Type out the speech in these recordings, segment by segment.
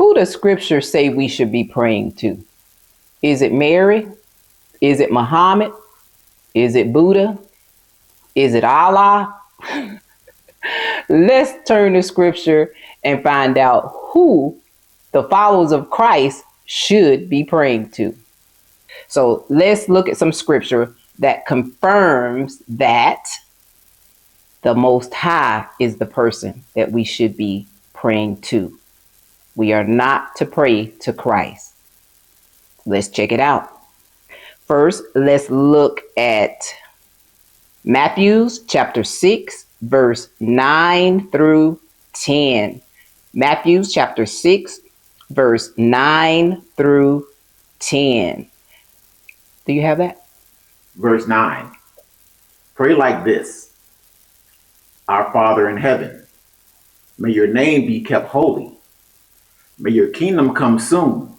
Who does scripture say we should be praying to? Is it Mary? Is it Muhammad? Is it Buddha? Is it Allah? Let's turn to scripture and find out who the followers of Christ should be praying to. So let's look at some scripture that confirms that the Most High is the person that we should be praying to. We are not to pray to Christ. Let's check it out. First, let's look at Matthew chapter 6, verse 9 through 10. Matthew chapter 6, verse 9 through 10. Do you have that? Verse 9. Pray like this. Our Father in heaven, may your name be kept holy. May your kingdom come soon.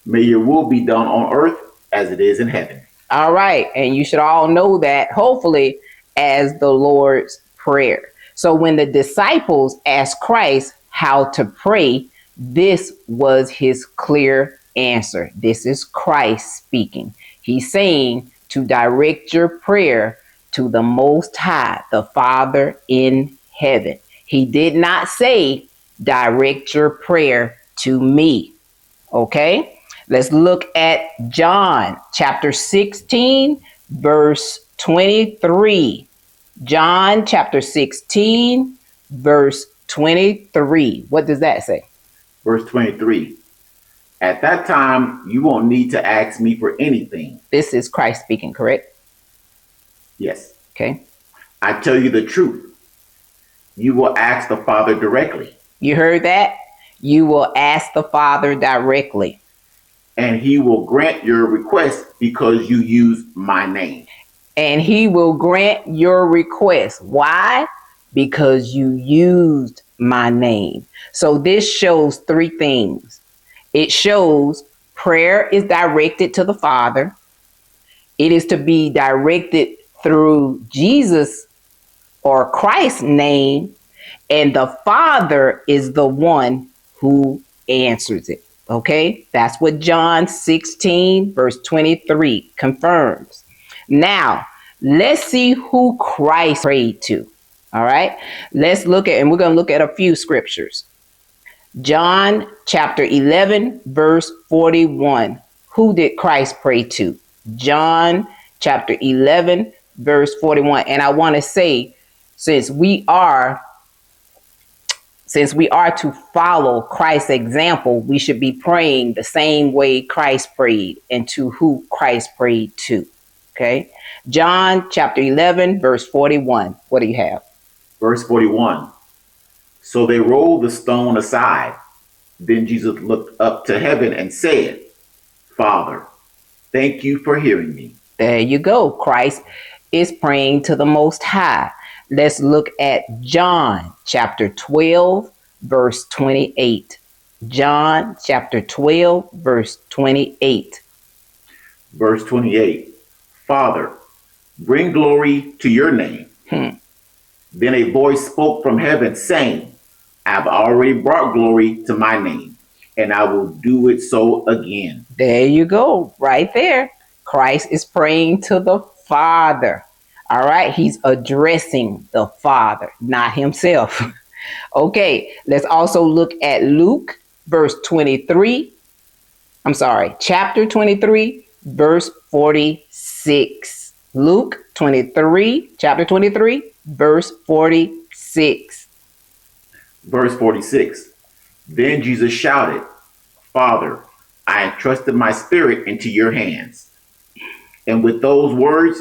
May your will be done on earth as it is in heaven. All right. And you should all know that, hopefully, as the Lord's Prayer. So when the disciples asked Christ how to pray, this was his clear answer. This is Christ speaking. He's saying to direct your prayer to the Most High, the Father in heaven. He did not say direct your prayer to me. Okay? Let's look at John chapter 16, verse 23. John chapter 16, verse 23. What does that say? Verse 23. At that time, you won't need to ask me for anything. This is Christ speaking, correct? Yes. Okay. I tell you the truth. You will ask the Father directly. You heard that? You will ask the Father directly. And he will grant your request because you use my name. And he will grant your request. Why? Because you used my name. So this shows three things. It shows prayer is directed to the Father. It is to be directed through Jesus or Christ's name. And the Father is the one who answers it. Okay, that's what John 16, verse 23 confirms. Now, let's see who Christ prayed to. All right, let's look at, and we're going to look at a few scriptures. John chapter 11, verse 41. Who did Christ pray to? John chapter 11, verse 41. And I want to say, since we are to follow Christ's example, we should be praying the same way Christ prayed and to who Christ prayed to. Okay. John chapter 11, verse 41. What do you have? Verse 41. So they rolled the stone aside. Then Jesus looked up to heaven and said, Father, thank you for hearing me. There you go. Christ is praying to the Most High. Let's look at John chapter 12, verse 28. John chapter 12, verse 28. Verse 28. Father, bring glory to your name. Then a voice spoke from heaven saying, I've already brought glory to my name, and I will do it so again. There you go. Right there. Christ is praying to the Father. All right. He's addressing the Father, not himself. Okay. Let's also look at Luke verse 23. Chapter 23, verse 46. Luke 23, chapter 23, verse 46. Verse 46. Then Jesus shouted, Father, I entrusted my spirit into your hands. And with those words,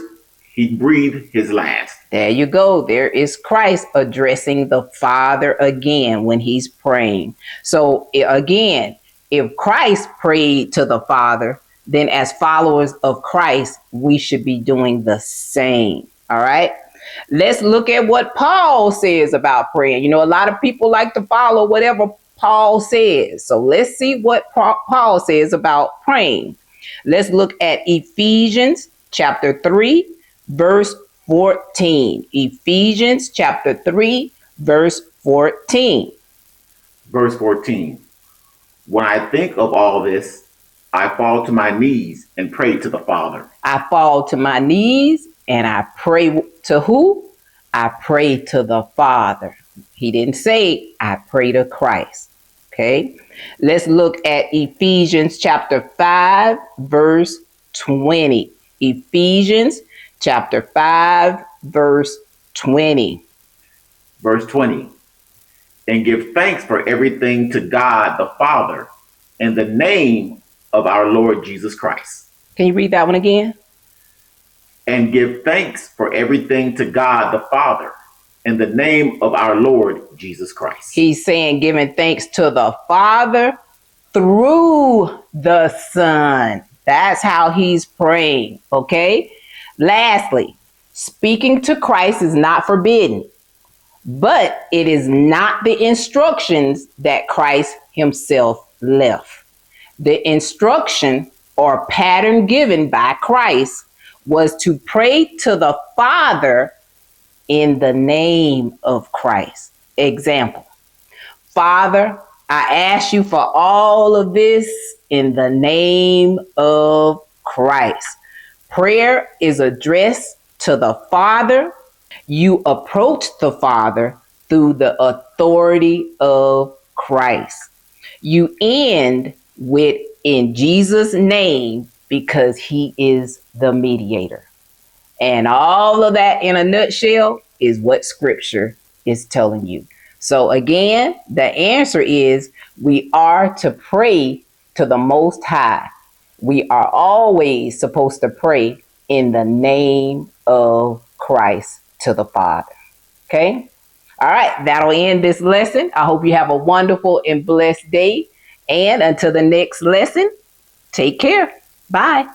he breathed his last. There you go. There is Christ addressing the Father again when he's praying. So again, if Christ prayed to the Father, then as followers of Christ, we should be doing the same. All right. Let's look at what Paul says about praying. You know, a lot of people like to follow whatever Paul says. So let's see what Paul says about praying. Let's look at Ephesians chapter 3, verse 14. Ephesians chapter 3, verse 14. Verse 14. When I think of all this, I fall to my knees and pray to the Father. I fall to my knees and I pray to who? I pray to the Father. He didn't say I pray to Christ. Okay. Let's look at Ephesians chapter 5, verse 20. Ephesians chapter 5, verse 20. Verse 20. And give thanks for everything to God the Father in the name of our Lord Jesus Christ. Can you read that one again? And give thanks for everything to God the Father in the name of our Lord Jesus Christ. He's saying giving thanks to the Father through the Son. That's how he's praying, okay? Lastly, speaking to Christ is not forbidden, but it is not the instructions that Christ himself left. The instruction or pattern given by Christ was to pray to the Father in the name of Christ. Example, Father, I ask you for all of this in the name of Christ. Prayer is addressed to the Father. You approach the Father through the authority of Christ. You end with in Jesus' name because he is the mediator. And all of that in a nutshell is what scripture is telling you. So again, the answer is we are to pray to the Most High. We are always supposed to pray in the name of Christ to the Father. Okay? All right, that'll end this lesson. I hope you have a wonderful and blessed day. And until the next lesson, take care. Bye.